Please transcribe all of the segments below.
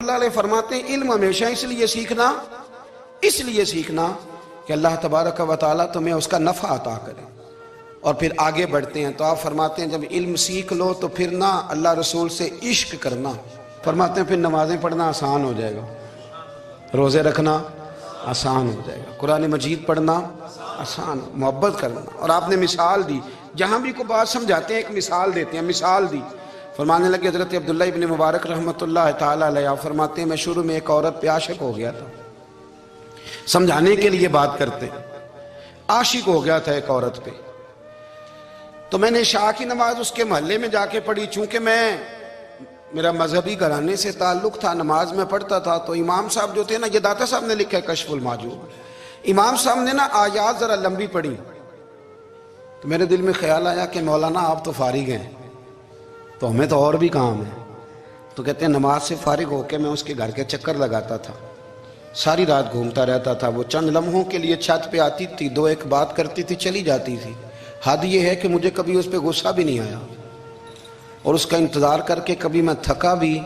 اللہ علیہ فرماتے ہیں علم ہمیشہ اس لیے سیکھنا کہ اللہ تبارک و تعالیٰ تمہیں اس کا نفع عطا کرے اور پھر آگے بڑھتے ہیں۔ تو آپ فرماتے ہیں جب علم سیکھ لو تو پھر نہ اللہ رسول سے عشق کرنا، فرماتے ہیں پھر نمازیں پڑھنا آسان ہو جائے گا، روزے رکھنا آسان ہو جائے گا، قرآن مجید پڑھنا آسان، محبت کرنا۔ اور آپ نے مثال دی، جہاں بھی کوئی بات سمجھاتے ہیں ایک مثال دیتے ہیں، مثال دی، فرمانے لگے حضرت عبداللہ ابن مبارک رحمۃ اللہ تعالیٰ علیہ فرماتے ہیں میں شروع میں ایک عورت پہ عاشق ہو گیا تھا، سمجھانے کے لیے بات کرتے ہیں، عاشق ہو گیا تھا ایک عورت پہ، تو میں نے عشاء کی نماز اس کے محلے میں جا کے پڑھی، چونکہ میرا مذہبی گھرانے سے تعلق تھا، نماز میں پڑھتا تھا، تو امام صاحب جو تھے نا، یہ داتا صاحب نے لکھا ہے کشف المحجوب، امام صاحب نے نا آیات ذرا لمبی پڑھی، تو میرے دل میں خیال آیا کہ مولانا آپ تو فارغ ہیں تو ہمیں تو اور بھی کام ہے، تو کہتے ہیں نماز سے فارغ ہو کے میں اس کے گھر کے چکر لگاتا تھا، ساری رات گھومتا رہتا تھا، وہ چند لمحوں کے لیے چھت پہ آتی تھی، دو ایک بات کرتی تھی، چلی جاتی تھی، حد یہ ہے کہ مجھے کبھی اس پہ غصہ بھی نہیں آیا اور اس کا انتظار کر کے کبھی میں تھکا بھی۔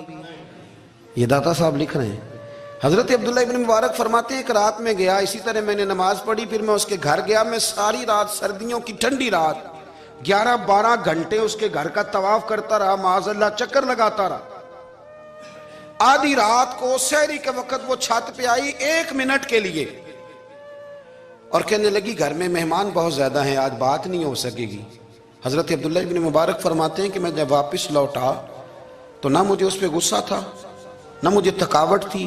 یہ داتا صاحب لکھ رہے ہیں، حضرت عبداللہ ابن مبارک فرماتے ہیں ایک رات میں گیا، اسی طرح میں نے نماز پڑھی، پھر میں اس کے گھر گیا، میں ساری رات، سردیوں کی ٹھنڈی رات 11-12 گھنٹے اس کے گھر کا طواف کرتا رہا، معاذ اللہ چکر لگاتا رہا، آدھی رات کو سحری کے وقت وہ چھت پہ آئی 1 منٹ کے لیے اور کہنے لگی گھر میں مہمان بہت زیادہ ہیں، آج بات نہیں ہو سکے گی۔ حضرت عبداللہ ابن مبارک فرماتے ہیں کہ میں جب واپس لوٹا تو نہ مجھے اس پہ غصہ تھا، نہ مجھے تھکاوٹ تھی،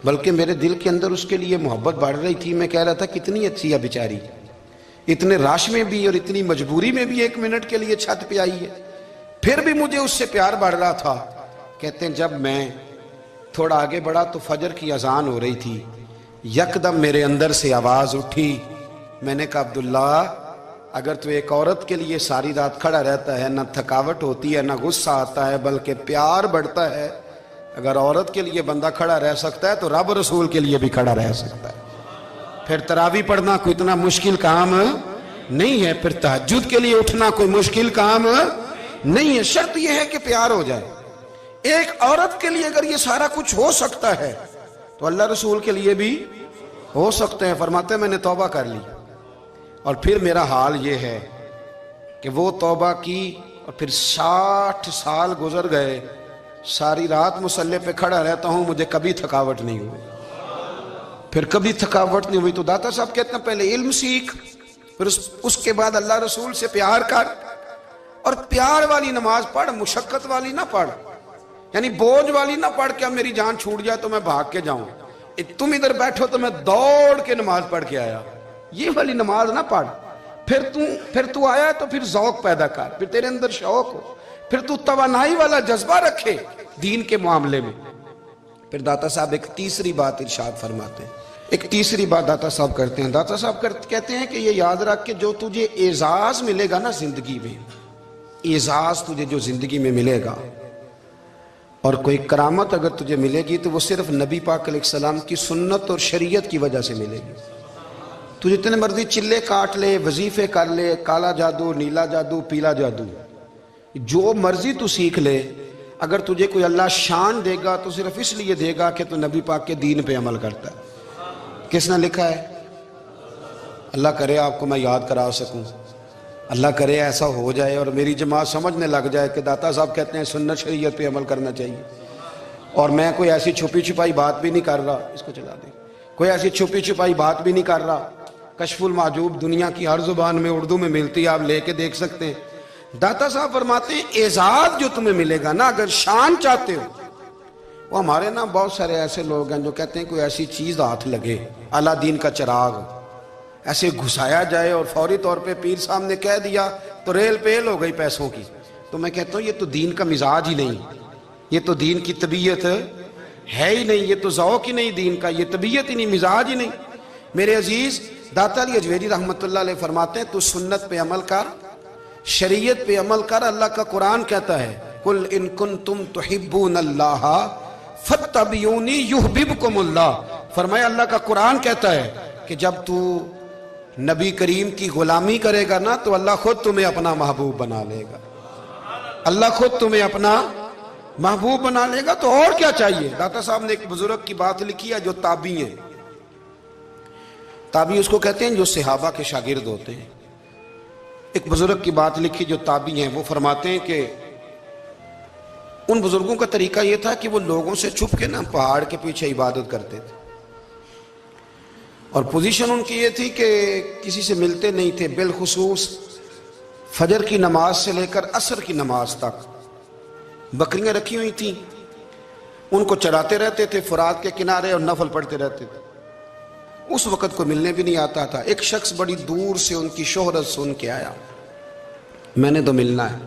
بلکہ میرے دل کے اندر اس کے لیے محبت بڑھ رہی تھی۔ میں کہہ رہا تھا کتنی اچھی ہے بیچاری، اتنے راش میں بھی اور اتنی مجبوری میں بھی 1 منٹ کے لیے چھت پہ آئی ہے، پھر بھی مجھے اس سے پیار بڑھ رہا تھا۔ کہتے ہیں جب میں تھوڑا آگے بڑھا تو فجر کی اذان ہو رہی تھی، یکدم میرے اندر سے آواز اٹھی، میں نے کہا عبداللہ اگر تو ایک عورت کے لیے ساری رات کھڑا رہتا ہے، نہ تھکاوٹ ہوتی ہے، نہ غصہ آتا ہے، بلکہ پیار بڑھتا ہے، اگر عورت کے لیے بندہ کھڑا رہ سکتا ہے تو رب رسول کے لیے بھی کھڑا رہ سکتا ہے۔ پھر تراویح پڑھنا کوئی اتنا مشکل کام نہیں ہے، پھر تہجد کے لیے اٹھنا کوئی مشکل کام نہیں ہے، شرط یہ ہے کہ پیار ہو جائے۔ ایک عورت کے لیے اگر یہ سارا کچھ ہو سکتا ہے تو اللہ رسول کے لیے بھی ہو سکتے ہیں۔ فرماتے ہیں میں نے توبہ کر لی اور پھر میرا حال یہ ہے کہ وہ توبہ کی اور پھر 60 سال گزر گئے، ساری رات مصلی پہ کھڑا رہتا ہوں، مجھے کبھی تھکاوٹ نہیں ہوئی، پھر کبھی تھکاوٹ نہیں ہوئی۔ تو داتا صاحب کہتے ہیں پہلے علم سیکھ، پھر اس کے بعد اللہ رسول سے پیار کر، اور پیار والی نماز پڑھ، مشقت والی نہ پڑھ، یعنی بوجھ والی نہ پڑھ کہ اب میری جان چھوٹ جائے تو میں بھاگ کے جاؤں، تم ادھر بیٹھو تو میں دوڑ کے نماز پڑھ کے آیا، یہ والی نماز نہ پڑھ۔ پھر تو آیا تو پھر ذوق پیدا کر، پھر تیرے اندر شوق ہو، پھر تو توانائی والا جذبہ رکھے دین کے معاملے میں۔ پھر داتا صاحب ایک تیسری بات ارشاد فرماتے ہیں، ایک تیسری بات داتا صاحب کرتے ہیں، داتا صاحب کہتے ہیں کہ یہ یاد رکھ کہ جو تجھے اعزاز ملے گا نا زندگی میں، اعزاز تجھے جو زندگی میں ملے گا اور کوئی کرامت اگر تجھے ملے گی تو وہ صرف نبی پاک علیہ السلام کی سنت اور شریعت کی وجہ سے ملے گی۔ تو جتنے مرضی چلے کاٹ لے، وظیفے کر لے، کالا جادو، نیلا جادو، پیلا جادو، جو مرضی تو سیکھ لے، اگر تجھے کوئی اللہ شان دے گا تو صرف اس لیے دے گا کہ تو نبی پاک کے دین پہ عمل کرتا ہے۔ کس نے لکھا ہے؟ اللہ کرے آپ کو میں یاد کرا سکوں، اللہ کرے ایسا ہو جائے اور میری جماعت سمجھنے لگ جائے کہ داتا صاحب کہتے ہیں سنت شریعت پہ عمل کرنا چاہیے، اور میں کوئی ایسی چھپی چھپائی بات بھی نہیں کر رہا، اس کو چلا دیں، کوئی ایسی چھپی چھپائی بات بھی نہیں کر رہا۔ کشف المحجوب دنیا کی ہر زبان میں اردو میں ملتی ہے، آپ لے کے دیکھ سکتے ہیں۔ داتا صاحب فرماتے ہیں اعزاز جو تمہیں ملے گا نا، اگر شان چاہتے ہو، وہ ہمارے نا بہت سارے ایسے لوگ ہیں جو کہتے ہیں کوئی ایسی چیز ہاتھ لگے، اعلیٰ دین کا چراغ ایسے گھسایا جائے اور فوری طور پہ پیر صاحب نے کہہ دیا تو ریل پیل ہو گئی پیسوں کی، تو میں کہتا ہوں یہ تو دین کا مزاج ہی نہیں، یہ تو دین کی طبیعت ہے ہی نہیں، یہ تو ذوق ہی نہیں دین کا، یہ طبیعت ہی نہیں، مزاج ہی نہیں۔ میرے عزیز داتا علی اجویری رحمۃ اللہ علیہ فرماتے ہیں تو سنت پہ عمل کر، شریعت پہ عمل کر۔ اللہ کا قرآن کہتا ہے قُلْ إِن كُنْتُمْ تُحِبُّونَ اللَّهَ فَاتَّبِعُونِي يُحْبِبْكُمُ اللَّهُ، فرمایا اللہ کا قرآن کہتا ہے کہ جب تو نبی کریم کی غلامی کرے گا نا تو اللہ خود تمہیں اپنا محبوب بنا لے گا، اللہ خود تمہیں اپنا محبوب بنا لے گا تو اور کیا چاہیے. داتا صاحب نے ایک بزرگ کی بات لکھی ہے جو تابعی ہیں. تابعی اس کو کہتے ہیں جو صحابہ کے شاگرد ہوتے ہیں. ایک بزرگ کی بات لکھی جو تابعی ہیں. وہ فرماتے ہیں کہ ان بزرگوں کا طریقہ یہ تھا کہ وہ لوگوں سے چھپ کے نا پہاڑ کے پیچھے عبادت کرتے تھے. اور پوزیشن ان کی یہ تھی کہ کسی سے ملتے نہیں تھے. بالخصوص فجر کی نماز سے لے کر عصر کی نماز تک بکریاں رکھی ہوئی تھیں. ان کو چراتے رہتے تھے فرات کے کنارے اور نفل پڑھتے رہتے تھے. اس وقت کو ملنے بھی نہیں آتا تھا. ایک شخص بڑی دور سے ان کی شہرت سن کے آیا, میں نے تو ملنا ہے.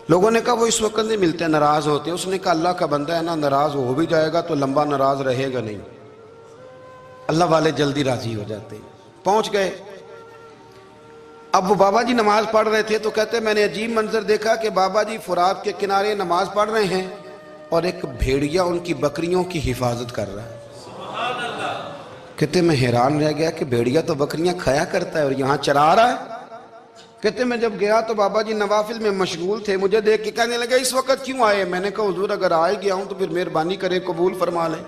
لوگوں نے کہا وہ اس وقت نہیں ملتے, ناراض ہوتے. اس نے کہا اللہ کا بندہ ہے نا, ناراض ہو بھی جائے گا تو لمبا ناراض رہے گا نہیں. اللہ والے جلدی راضی ہو جاتے ہیں. پہنچ گئے. اب وہ بابا جی نماز پڑھ رہے تھے تو کہتے میں نے عجیب منظر دیکھا کہ بابا جی فرات کے کنارے نماز پڑھ رہے ہیں اور ایک بھیڑیا ان کی بکریوں کی حفاظت کر رہا ہے. کہتے میں حیران رہ گیا کہ بھیڑیا تو بکریاں کھایا کرتا ہے اور یہاں چرا رہا ہے. کہتے میں جب گیا تو بابا جی نوافل میں مشغول تھے. مجھے دیکھ کے کہنے لگے اس وقت کیوں آئے؟ میں نے کہا حضور اگر آئے گیا ہوں تو پھر مہربانی کرے قبول فرما لیں.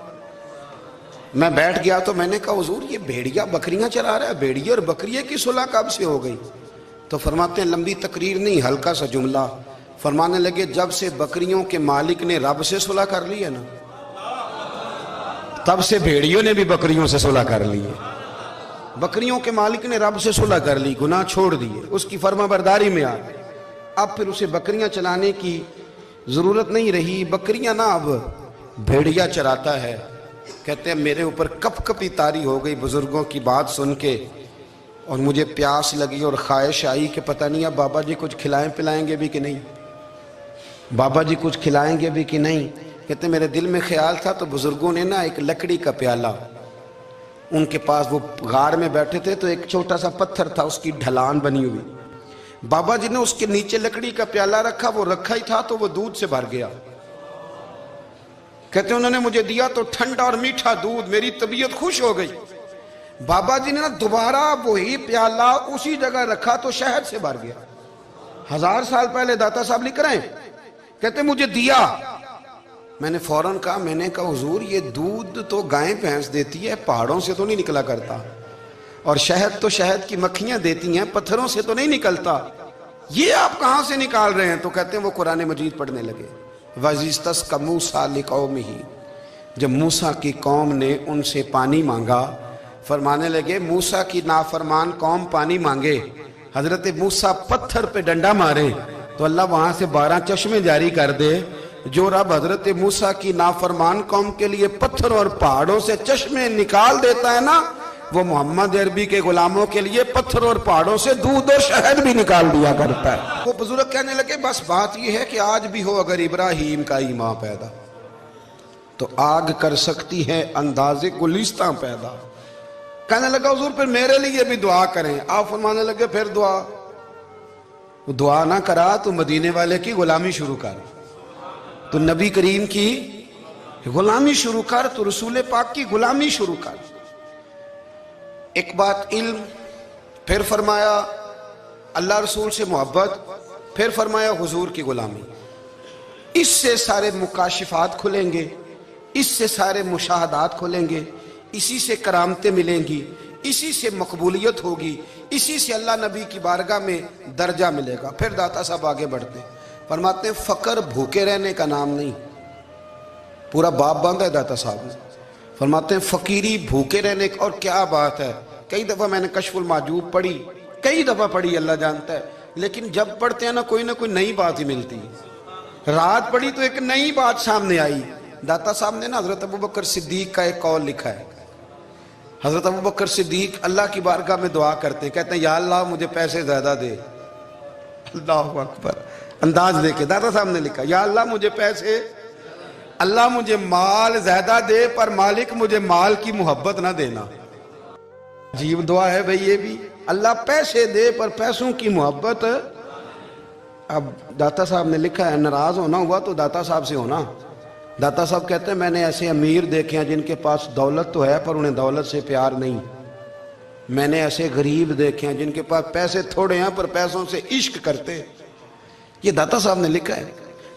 میں بیٹھ گیا تو میں نے کہا حضور یہ بھیڑیا بکریاں چرا رہا ہے, بھیڑیا اور بکریے کی صلح کب سے ہو گئی؟ تو فرماتے ہیں لمبی تقریر نہیں, ہلکا سا جملہ. فرمانے لگے جب سے بکریوں کے مالک نے رب سے صلح کر لی ہے نا, تب سے بھیڑیوں نے بھی بکریوں سے صلح کر لی ہے. بکریوں کے مالک نے رب سے صلح کر لی, گناہ چھوڑ دیے, اس کی فرما برداری میں آ گئے. اب پھر اسے بکریاں چلانے کی ضرورت نہیں رہی. بکریاں نا اب بھیڑیا چراتا ہے. کہتے ہیں میرے اوپر کپ کپی طاری ہو گئی بزرگوں کی بات سن کے, اور مجھے پیاس لگی اور خواہش آئی کہ پتہ نہیں اب بابا جی کچھ کھلائیں پلائیں گے بھی کہ نہیں, بابا جی کچھ کھلائیں گے بھی کہ نہیں. کہتے میرے دل میں خیال تھا تو بزرگوں نے نا ایک لکڑی کا پیالہ, ان کے پاس وہ غار میں بیٹھے تھے تو ایک چھوٹا سا پتھر تھا, اس کی ڈھلان بنی ہوئی. بابا جی نے اس کے نیچے لکڑی کا پیالہ رکھا, وہ رکھا ہی تھا تو وہ دودھ سے بھر گیا. کہتے انہوں نے مجھے دیا تو ٹھنڈا اور میٹھا دودھ, میری طبیعت خوش ہو گئی. بابا جی نے نا دوبارہ وہی پیالہ اسی جگہ رکھا تو شہد سے بھر گیا. 1000 سال پہلے داتا صاحب لکھ رہے ہیں. کہتے مجھے دیا. میں نے فوراً کہا, میں نے کہا حضور یہ دودھ تو گائیں بھینس دیتی ہے, پہاڑوں سے تو نہیں نکلا کرتا, اور شہد تو شہد کی مکھیاں دیتی ہیں, پتھروں سے تو نہیں نکلتا, یہ آپ کہاں سے نکال رہے ہیں؟ تو کہتے ہیں وہ قرآن مجید پڑھنے لگے. وَإِذِ اسْتَسْقَى مُوسَىٰ لِقَوْمِهِ, جب موسیٰ کی قوم نے ان سے پانی مانگا, فرمانے لگے موسیٰ کی نافرمان قوم پانی مانگے, حضرت موسیٰ پتھر پہ ڈنڈا مارے تو اللہ وہاں سے 12 چشمے جاری کر دے. جو رب حضرت موسیٰ کی نافرمان قوم کے لیے پتھر اور پہاڑوں سے چشمے نکال دیتا ہے نا, وہ محمد عربی کے غلاموں کے لیے پتھر اور پہاڑوں سے دودھ اور شہد بھی نکال دیا کرتا ہے. وہ بزرگ کہنے لگے بس بات یہ ہے کہ آج بھی ہو اگر ابراہیم کا ایمان پیدا تو آگ کر سکتی ہے انداز گلستاں پیدا. کہنے لگا حضور پھر میرے لیے بھی دعا کریں. آپ فرمانے لگے پھر دعا نہ کرا تو مدینے والے کی غلامی شروع کر, تو نبی کریم کی غلامی شروع کر, تو رسول پاک کی غلامی شروع کر. ایک بات علم, پھر فرمایا اللہ رسول سے محبت, پھر فرمایا حضور کی غلامی. اس سے سارے مکاشفات کھلیں گے, اس سے سارے مشاہدات کھلیں گے, اسی سے کرامتیں ملیں گی, اسی سے مقبولیت ہوگی, اسی سے اللہ نبی کی بارگاہ میں درجہ ملے گا. پھر داتا صاحب آگے بڑھتے ہیں, فرماتے ہیں فقر بھوکے رہنے کا نام نہیں. پورا باب باندھا ہے داتا صاحب نے. فرماتے ہیں فقیری بھوکے رہنے کا, اور کیا بات ہے. کئی دفعہ میں نے کشف المحجوب پڑھی, کئی دفعہ پڑھی, اللہ جانتا ہے, لیکن جب پڑھتے ہیں نا کوئی نئی بات ہی ملتی ہے. رات پڑھی تو ایک نئی بات سامنے آئی. داتا صاحب نے نا حضرت ابوبکر صدیق کا ایک قول لکھا ہے. حضرت ابوبکر صدیق اللہ کی بارگاہ میں دعا کرتے ہیں, کہتے ہیں یا اللہ مجھے پیسے زیادہ دے. اللہ اکبر, انداز دیکھے داتا صاحب نے لکھا یا اللہ مجھے پیسے, اللہ مجھے مال زیادہ دے پر مالک مجھے مال کی محبت نہ دینا. عجیب دعا ہے بھئی یہ بھی, اللہ پیسے دے پر پیسوں کی محبت. اب داتا صاحب نے لکھا ہے ناراض ہونا ہوا تو داتا صاحب سے ہونا. داتا صاحب کہتے ہیں میں نے ایسے امیر دیکھے ہیں جن کے پاس دولت تو ہے پر انہیں دولت سے پیار نہیں. میں نے ایسے غریب دیکھے ہیں جن کے پاس پیسے تھوڑے ہیں پر پیسوں سے عشق کرتے. یہ داتا صاحب نے لکھا ہے.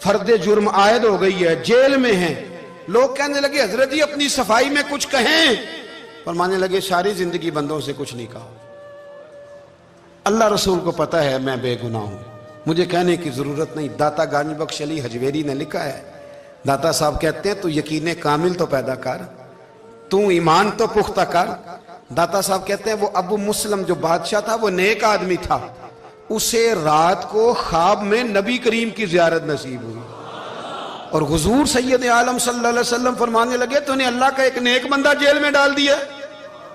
فرد جرم عائد ہو گئی ہے، جیل میں ہیں. لوگ کہنے لگے حضرت جی اپنی صفائی میں کچھ کہیں. فرمانے لگے ساری زندگی بندوں سے کچھ نہیں کہا. اللہ رسول کو پتا ہے میں بے گناہ ہوں، مجھے کہنے کی ضرورت نہیں. داتا گنج بخش علی حجویری نے لکھا ہے، داتا صاحب کہتے ہیں تو یقین کامل تو پیدا کر، تو ایمان تو پختہ کر. داتا صاحب کہتے ہیں وہ ابو مسلم جو بادشاہ تھا وہ نیک آدمی تھا، اسے رات کو خواب میں نبی کریم کی زیارت نصیب ہوئی اور حضور سید عالم صلی اللہ علیہ وسلم فرمانے لگے تو نے اللہ کا ایک نیک بندہ جیل میں ڈال دیا.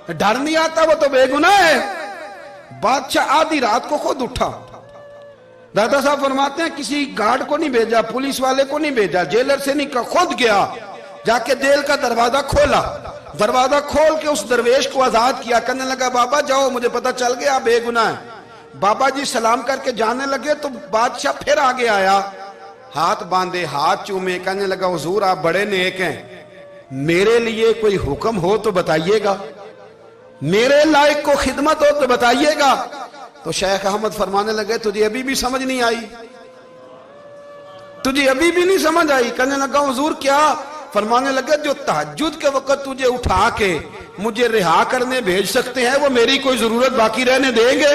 ڈر نہیں آتا، وہ تو بے گناہ ہے. بادشاہ آدھی رات کو خود اٹھا. دادا صاحب فرماتے ہیں کسی گارڈ کو نہیں بھیجا، پولیس والے کو نہیں بھیجا، جیلر سے نہیں کہا، خود گیا. جا کے جیل کا دروازہ کھولا، دروازہ کھول کے اس درویش کو آزاد کیا. کہنے لگا بابا جاؤ، مجھے پتا چل گیا بے گناہ ہے. بابا جی سلام کر کے جانے لگے تو بادشاہ پھر آگے آیا، ہاتھ باندھے، ہاتھ چومے. کہنے لگا حضور آپ بڑے نیک ہیں، میرے لیے کوئی حکم ہو تو بتائیے گا، میرے لائق کو خدمت ہو تو بتائیے گا. تو شیخ احمد فرمانے لگے تجھے ابھی بھی سمجھ نہیں آئی، تجھے ابھی بھی نہیں سمجھ آئی. کہنے لگا حضور کیا؟ فرمانے لگے جو تہجد کے وقت تجھے اٹھا کے مجھے رہا کرنے بھیج سکتے ہیں وہ میری کوئی ضرورت باقی رہنے دیں گے؟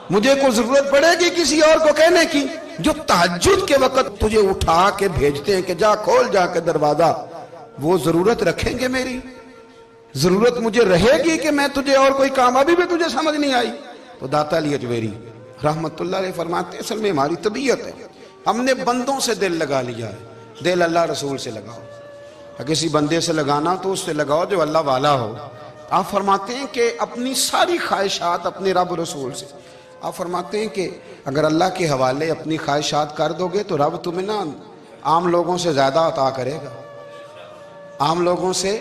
مجھے کوئی ضرورت پڑے گی کسی اور کو کہنے کی؟ جو تہجد کے وقت تجھے اٹھا کے بھیجتے ہیں کہ جا کھول جا کے دروازہ، وہ ضرورت رکھیں گے میری؟ ضرورت مجھے رہے گی کہ میں تجھے اور کوئی کام؟ ابھی بھی تجھے سمجھ نہیں آئی؟ تو داتا علی حجویری رحمت اللہ علیہ فرماتے ہیں اصل میں ہماری طبیعت ہے، ہم نے بندوں سے دل لگا لیا ہے. دل اللہ رسول سے لگاؤ، کسی بندے سے لگانا تو اس سے لگاؤ جو اللہ والا ہو. آپ فرماتے ہیں کہ اپنی ساری خواہشات اپنے رب رسول سے، آپ فرماتے ہیں کہ اگر اللہ کے حوالے اپنی خواہشات کر دو گے تو رب تمہیں نا عام لوگوں سے زیادہ عطا کرے گا، عام لوگوں سے.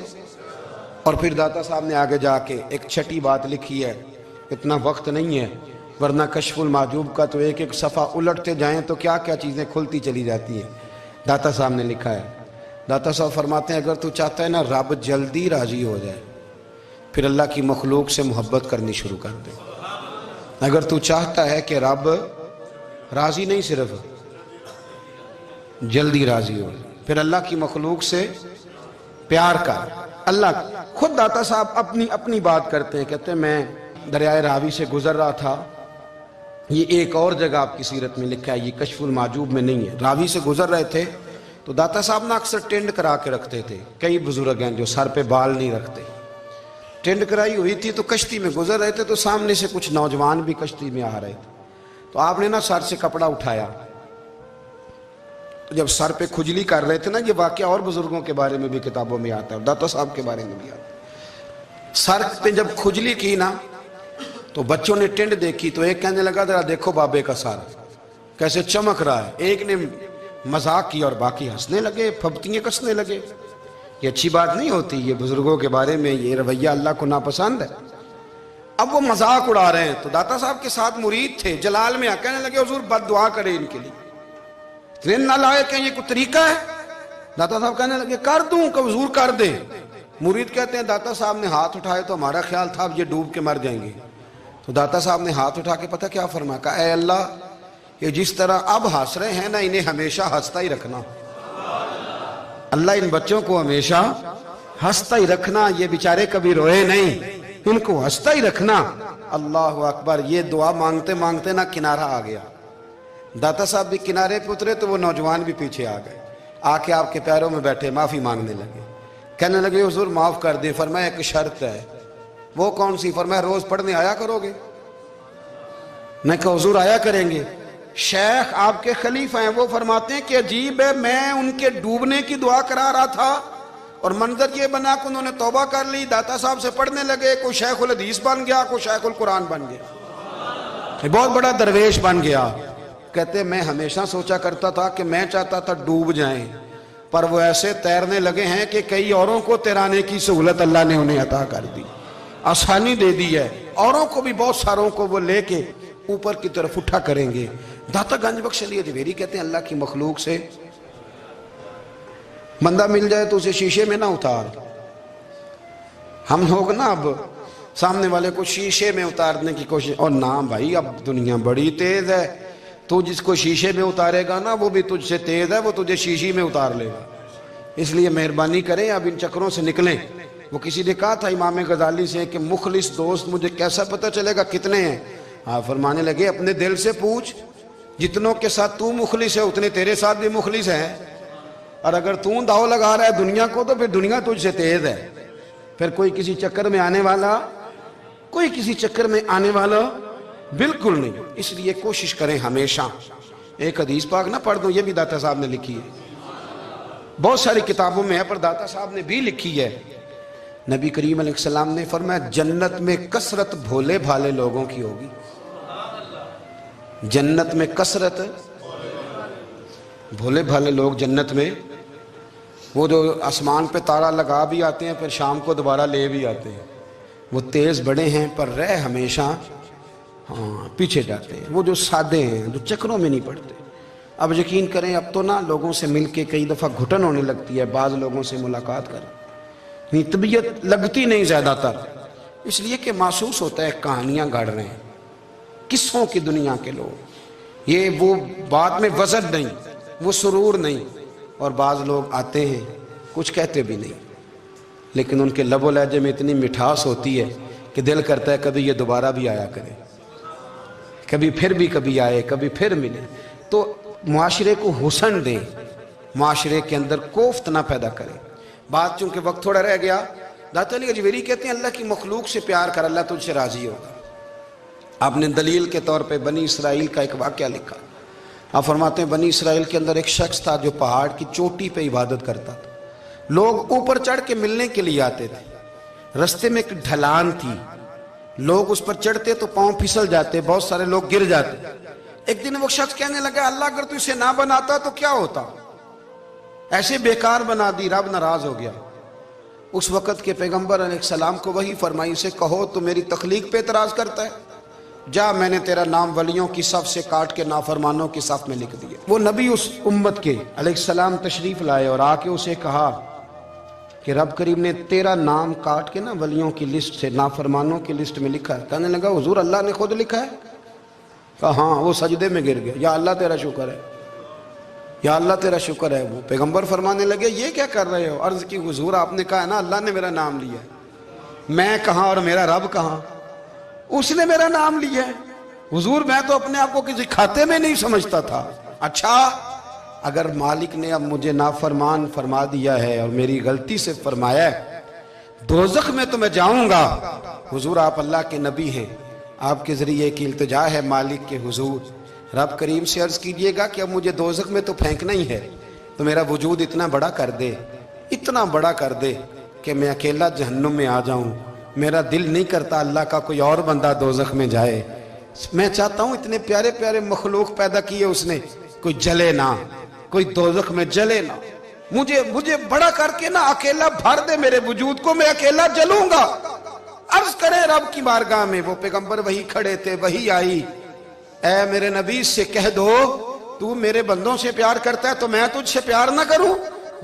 اور پھر داتا صاحب نے آگے جا کے ایک چھٹی بات لکھی ہے، اتنا وقت نہیں ہے ورنہ کشف المحجوب کا تو ایک ایک صفحہ الٹتے جائیں تو کیا کیا چیزیں کھلتی چلی جاتی ہیں. داتا صاحب نے لکھا ہے، داتا صاحب فرماتے ہیں اگر تو چاہتا ہے نا رب جلدی راضی ہو جائے پھر اللہ کی مخلوق سے محبت کرنی شروع کر دے. اگر تو چاہتا ہے کہ رب راضی نہیں صرف جلدی راضی ہو پھر اللہ کی مخلوق سے پیار کر. اللہ خود داتا صاحب اپنی بات کرتے ہیں، کہتے ہیں میں دریائے راوی سے گزر رہا تھا. یہ ایک اور جگہ آپ کی سیرت میں لکھا ہے، یہ کشف المحجوب میں نہیں ہے. راوی سے گزر رہے تھے تو داتا صاحب نے اکثر ٹینڈ کرا کے رکھتے تھے. کئی بزرگ ہیں جو سر پہ بال نہیں رکھتے، ٹینڈ کرائی ہوئی تھی تو کشتی میں گزر رہے تھے تو سامنے سے کچھ نوجوان بھی کشتی میں آ رہے تھے. تو آپ نے نا سر سے کپڑا اٹھایا، تو جب سر پہ کھجلی کر رہے تھے نا، یہ واقعہ اور بزرگوں کے بارے میں بھی کتابوں میں آتا ہے، داتا صاحب کے بارے میں بھی آتا ہے. سر پہ جب کھجلی کی نا تو بچوں نے ٹینڈ دیکھی تو ایک کہنے لگا ذرا دیکھو بابے کا سر کیسے چمک رہا ہے. ایک نے مذاق کی اور باقی ہنسنے لگے، پھپتیاں کسنے لگے. یہ اچھی بات نہیں ہوتی، یہ بزرگوں کے بارے میں یہ رویہ اللہ کو ناپسند ہے. اب وہ مذاق اڑا رہے ہیں تو داتا صاحب کے ساتھ مرید تھے جلال میں، کہنے لگے حضور بد دعا کرے ان کے لیے، اتنے نالائق ہیں، یہ کوئی طریقہ ہے؟ داتا صاحب کہنے لگے کر دوں کہ حضور کر دے. مرید کہتے ہیں داتا صاحب نے ہاتھ اٹھائے تو ہمارا خیال تھا اب یہ ڈوب کے مر جائیں گے. تو داتا صاحب نے ہاتھ اٹھا کے پتہ کیا فرمایا؟ کہا اے اللہ یہ جس طرح اب ہنس رہے ہیں نا انہیں ہمیشہ ہنستا ہی رکھنا. اللہ ان بچوں کو ہمیشہ ہنستا ہی رکھنا، یہ بیچارے کبھی روئے نہیں، ان کو ہنستا ہی رکھنا. اللہ اکبر. یہ دعا مانگتے مانگتے نا کنارہ آ گیا. داتا صاحب بھی کنارے پہ اترے تو وہ نوجوان بھی پیچھے آ گئے، آ کے آپ کے پیروں میں بیٹھے معافی مانگنے لگے. کہنے لگے حضور معاف کر دیں. فرمایا ایک شرط ہے. وہ کون سی؟ فرمایا روز پڑھنے آیا کرو گے. میں کہا حضور آیا کریں گے. شیخ آپ کے خلیفہ ہیں، وہ فرماتے ہیں کہ عجیب ہے میں ان کے ڈوبنے کی دعا کرا رہا تھا اور منظر یہ بنا کہ انہوں نے توبہ کر لی، داتا صاحب سے پڑھنے لگے، کوئی شیخ الحدیث بن گیا، کوئی شیخ القرآن بن گیا، بہت بڑا درویش بن گیا. کہتے میں ہمیشہ سوچا کرتا تھا کہ میں چاہتا تھا ڈوب جائیں، پر وہ ایسے تیرنے لگے ہیں کہ کئی اوروں کو تیرانے کی سہولت اللہ نے انہیں عطا کر دی، آسانی دے دی ہے. اوروں کو بھی بہت ساروں کو وہ لے کے اوپر کی طرف اٹھا کریں گے. داتا گنج بخش علی حجویری کہتے ہیں اللہ کی مخلوق سے بندہ مل جائے تو اسے شیشے میں نہ اتار. ہم لوگ نا اب سامنے والے کو شیشے میں اتارنے کی کوشش، اور نہ بھائی اب دنیا بڑی تیز ہے، تو جس کو شیشے میں اتارے گا نا وہ بھی تجھ سے تیز ہے، وہ تجھے شیشی میں اتار لے گا۔ اس لیے مہربانی کریں اب ان چکروں سے نکلیں۔ وہ کسی نے کہا تھا امام غزالی سے کہ مخلص دوست مجھے کیسا پتہ چلے گا کتنے ہیں؟ فرمانے لگے اپنے دل سے پوچھ، جتنوں کے ساتھ تو مخلص ہے اتنے تیرے ساتھ بھی مخلص ہیں، اور اگر تو داؤ لگا رہا ہے دنیا کو تو پھر دنیا تجھ سے تیز ہے۔ پھر کوئی کسی چکر میں آنے والا بالکل نہیں۔ اس لیے کوشش کریں ہمیشہ۔ ایک حدیث پاک نہ پڑھ دوں، یہ بھی داتا صاحب نے لکھی ہے، بہت ساری کتابوں میں ہے پر داتا صاحب نے بھی لکھی ہے۔ نبی کریم علیہ السلام نے فرمایا جنت میں کثرت بھولے بھالے لوگوں کی ہوگی۔ جنت میں کثرت بھولے بھالے لوگ جنت میں، وہ جو آسمان پہ تارا لگا بھی آتے ہیں پھر شام کو دوبارہ لے بھی آتے ہیں، وہ تیز بڑے ہیں پر رہ ہمیشہ پیچھے جاتے ہیں۔ وہ جو سادے ہیں، جو چکروں میں نہیں پڑتے۔ اب یقین کریں اب تو نا لوگوں سے مل کے کئی دفعہ گھٹن ہونے لگتی ہے، بعض لوگوں سے ملاقات کریں طبیعت لگتی نہیں زیادہ تر، اس لیے کہ محسوس ہوتا ہے کہانیاں گڑھ رہے ہیں، قصوں کی دنیا کے لوگ، یہ وہ بات میں وزن نہیں، وہ سرور نہیں۔ اور بعض لوگ آتے ہیں کچھ کہتے بھی نہیں، لیکن ان کے لب و لہجے میں اتنی مٹھاس ہوتی ہے کہ دل کرتا ہے کبھی یہ دوبارہ بھی آیا کرے، کبھی آئے، کبھی پھر ملے۔ تو معاشرے کو حسن دیں، معاشرے کے اندر کوفت نہ پیدا کریں۔ بات چونکہ وقت تھوڑا رہ گیا، داتا علی اجویری کہتے ہیں اللہ کی مخلوق سے پیار کر، اللہ تجھ سے راضی ہوگا۔ آپ نے دلیل کے طور پہ بنی اسرائیل کا ایک واقعہ لکھا۔ آپ فرماتے ہیں بنی اسرائیل کے اندر ایک شخص تھا جو پہاڑ کی چوٹی پہ عبادت کرتا تھا، لوگ اوپر چڑھ کے ملنے کے لیے آتے تھے، رستے میں ایک ڈھلان تھی، لوگ اس پر چڑھتے تو پاؤں پھسل جاتے، بہت سارے لوگ گر جاتے۔ ایک دن وہ شخص کہنے لگا اللہ اگر تو اسے نہ بناتا تو کیا ہوتا، ایسے بیکار بنا دی، رب ناراض ہو گیا۔ اس وقت کے پیغمبر علیہ السلام کو وہی فرمائی سے کہو تو میری تخلیق پہ اعتراض کرتا ہے، جا میں نے تیرا نام ولیوں کی صف سے کاٹ کے نافرمانوں کی صف میں لکھ دیا۔ وہ نبی اس امت کے علیہ السلام تشریف لائے اور آ کے اسے کہا کہ رب کریم نے تیرا نام کاٹ کے نا ولیوں کی لسٹ سے نافرمانوں کی لسٹ میں لکھا ہے۔ کہنے لگا حضور اللہ نے خود لکھا ہے؟ کہا ہاں۔ وہ سجدے میں گر گیا، یا اللہ تیرا شکر ہے، یا اللہ تیرا شکر ہے۔ وہ پیغمبر فرمانے لگے یہ کیا کر رہے ہو؟ عرض کی حضور آپ نے کہا ہے نا اللہ نے میرا نام لیا ہے، میں کہاں اور میرا رب کہاں؟ اس نے میرا نام لیا ہے حضور، میں تو اپنے آپ کو کسی کھاتے میں نہیں سمجھتا تھا۔ اچھا اگر مالک نے اب مجھے نافرمان فرما دیا ہے اور میری غلطی سے فرمایا ہے دوزخ میں تو میں جاؤں گا۔ حضور آپ اللہ کے نبی ہیں، آپ کے ذریعے کی التجا ہے مالک کے حضور، رب کریم سے عرض کیجئے گا کہ اب مجھے دوزخ میں تو پھینکنا ہی ہے، تو میرا وجود اتنا بڑا کر دے، اتنا بڑا کر دے کہ میں اکیلا جہنم میں آ جاؤں۔ میرا دل نہیں کرتا اللہ کا کوئی اور بندہ دوزخ میں جائے، میں چاہتا ہوں اتنے پیارے پیارے مخلوق پیدا کیے اس نے، کوئی جلے نہ، کوئی دوزخ میں جلے نہ، مجھے بڑا کر کے نہ اکیلا بھر دے میرے وجود کو، میں اکیلا جلوں گا۔ عرض کرے رب کی بارگاہ میں، وہ پیغمبر وہی کھڑے تھے، وہی آئی، اے میرے نبی سے کہہ دو تو میرے بندوں سے پیار کرتا ہے تو میں تجھ سے پیار نہ کروں؟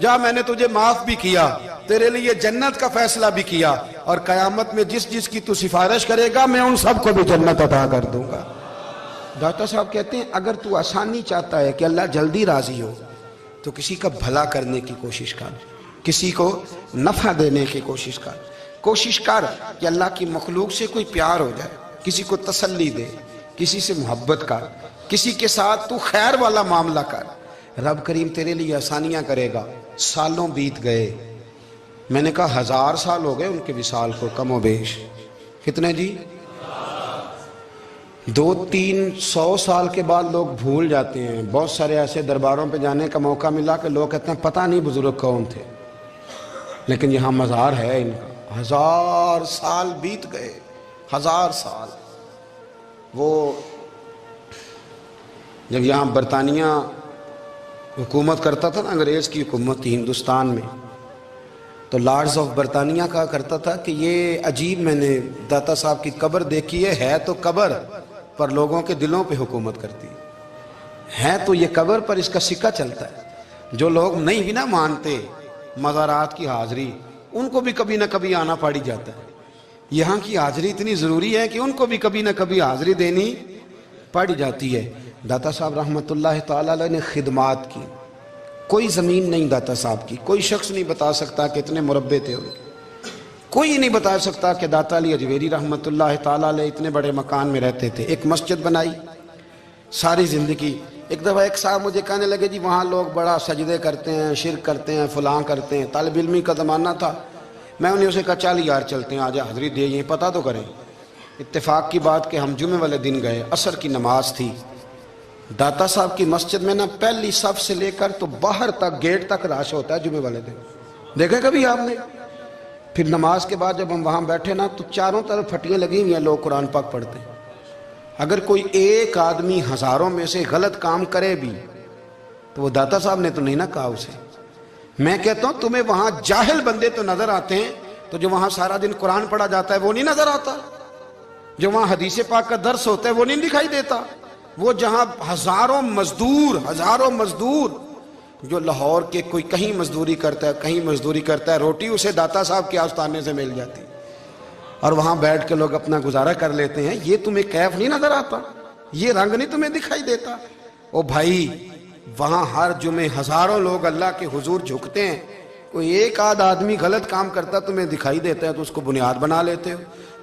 جا میں نے تجھے معاف بھی کیا، تیرے لیے جنت کا فیصلہ بھی کیا، اور قیامت میں جس کی تو سفارش کرے گا میں ان سب کو بھی جنت عطا کر دوں گا۔ ڈاکٹر صاحب کہتے ہیں اگر تو آسانی چاہتا ہے کہ اللہ جلدی راضی ہو تو کسی کا بھلا کرنے کی کوشش کر، کسی کو نفع دینے کی کوشش کر کہ اللہ کی مخلوق سے کوئی پیار ہو جائے، کسی کو تسلی دے، کسی سے محبت کر، کسی کے ساتھ تو خیر والا معاملہ کر، رب کریم تیرے لیے آسانیاں کرے گا۔ سالوں بیت گئے، میں نے کہا 1000 سال ہو گئے ان کے وصال کو کم و بیش، کتنے جی؟ 200-300 سال کے بعد لوگ بھول جاتے ہیں۔ بہت سارے ایسے درباروں پہ جانے کا موقع ملا کہ لوگ کہتے ہیں پتہ نہیں بزرگ کون تھے، لیکن یہاں مزار ہے ان کا۔ 1000 سال بیت گئے، 1000 سال۔ وہ جب یہاں برطانیہ حکومت کرتا تھا نا، انگریز کی حکومت تھی ہندوستان میں، تو لارڈز آف برطانیہ کہا کرتا تھا کہ یہ عجیب، میں نے داتا صاحب کی قبر دیکھی ہے تو قبر پر لوگوں کے دلوں پہ حکومت کرتی ہے تو یہ قبر پر اس کا سکہ چلتا ہے۔ جو لوگ نہیں بھی نہ مانتے مزارات کی حاضری، ان کو بھی کبھی نہ کبھی آنا پڑ جاتا ہے۔ یہاں کی حاضری اتنی ضروری ہے کہ ان کو بھی کبھی نہ کبھی حاضری دینی پڑ جاتی ہے۔ داتا صاحب رحمۃ اللہ تعالیٰ علیہ نے خدمات کی، کوئی زمین نہیں داتا صاحب کی، کوئی شخص نہیں بتا سکتا کہ اتنے مربع تھے ان کے، کوئی نہیں بتا سکتا کہ داتا علی اجویری رحمۃ اللہ تعالیٰ علیہ اتنے بڑے مکان میں رہتے تھے۔ ایک مسجد بنائی ساری زندگی۔ ایک دفعہ ایک صاحب مجھے کہنے لگے جی وہاں لوگ بڑا سجدے کرتے ہیں، شرک کرتے ہیں، فلاں کرتے ہیں، طالب علمی کا زمانہ تھا۔ میں انہیں اسے کہا چل یار چلتے ہیں، آجا حضری دے یہ پتہ تو کریں۔ اتفاق کی بات کہ ہم جمعے والے دن گئے، عصر کی نماز تھی، داتا صاحب کی مسجد میں نا پہلی صف سے لے کر تو باہر تک گیٹ تک رش ہوتا ہے جمعے والے دن، دیکھیں کبھی آپ نے؟ پھر نماز کے بعد جب ہم وہاں بیٹھے نا تو چاروں طرف پھٹیاں لگی ہوئی ہیں، لوگ قرآن پاک پڑھتے ہیں۔ اگر کوئی ایک آدمی ہزاروں میں سے غلط کام کرے بھی تو وہ داتا صاحب نے تو نہیں نہ کہا اسے۔ میں کہتا ہوں تمہیں وہاں جاہل بندے تو نظر آتے ہیں، تو جو وہاں سارا دن قرآن پڑھا جاتا ہے وہ نہیں نظر آتا؟ جو وہاں حدیث پاک کا درس ہوتا ہے وہ نہیں دکھائی دیتا؟ وہ جہاں ہزاروں مزدور جو لاہور کے کوئی کہیں مزدوری کرتا ہے، کہیں مزدوری کرتا ہے، روٹی اسے داتا صاحب کے آستانے سے مل جاتی، اور وہاں بیٹھ کے لوگ اپنا گزارا کر لیتے ہیں۔ یہ تمہیں کیف نہیں نظر آتا؟ یہ رنگ نہیں تمہیں دکھائی دیتا؟ او بھائی وہاں ہر جمعے ہزاروں لوگ اللہ کے حضور جھکتے ہیں، کوئی ایک آدھ آدمی غلط کام کرتا تمہیں دکھائی دیتا ہے تو اس کو بنیاد بنا لیتے ہو۔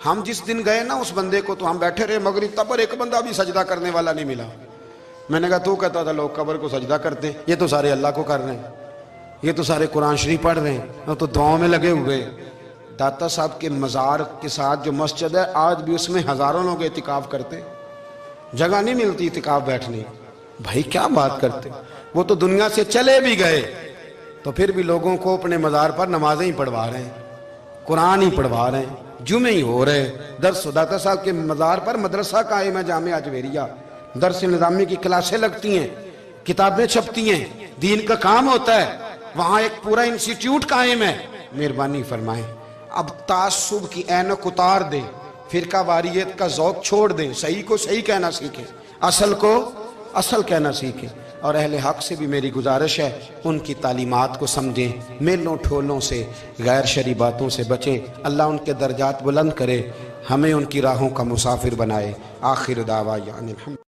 ہم جس دن گئے نا اس بندے کو تو ہم بیٹھے رہے مغرب تب، اور ایک بندہ بھی سجدہ کرنے والا نہیں ملا۔ میں نے کہا تو کہتا تھا لوگ قبر کو سجدہ کرتے ہیں، یہ تو سارے اللہ کو کر رہے ہیں، یہ تو سارے قرآن شریف پڑھ رہے ہیں، اور تو دعاؤں میں لگے ہوئے۔ داتا صاحب کے مزار کے ساتھ جو مسجد ہے آج بھی اس میں ہزاروں لوگ اعتکاف کرتے ہیں، جگہ نہیں ملتی اعتکاف بیٹھنے۔ بھائی کیا بات کرتے؟ وہ تو دنیا سے چلے بھی گئے تو پھر بھی لوگوں کو اپنے مزار پر نمازیں ہی پڑھوا رہے ہیں، قرآن ہی پڑھوا رہے ہیں، جمعے ہی ہو رہے درس۔ داتا صاحب کے مزار پر مدرسہ قائم ہے جامعہ اجویریہ، درس نظامی کی کلاسیں لگتی ہیں، کتابیں چھپتی ہیں، دین کا کام ہوتا ہے، وہاں ایک پورا انسٹیٹیوٹ قائم ہے۔ مہربانی فرمائیں اب تعصب کی اینک اتار دیں، فرقہ واریت کا ذوق چھوڑ دیں، صحیح کو صحیح کہنا سیکھیں، اصل کو اصل کہنا سیکھیں۔ اور اہل حق سے بھی میری گزارش ہے ان کی تعلیمات کو سمجھیں، میلوں ٹھولوں سے، غیر شرعی باتوں سے بچیں۔ اللہ ان کے درجات بلند کرے، ہمیں ان کی راہوں کا مسافر بنائے۔ آخر دعوانا الحمد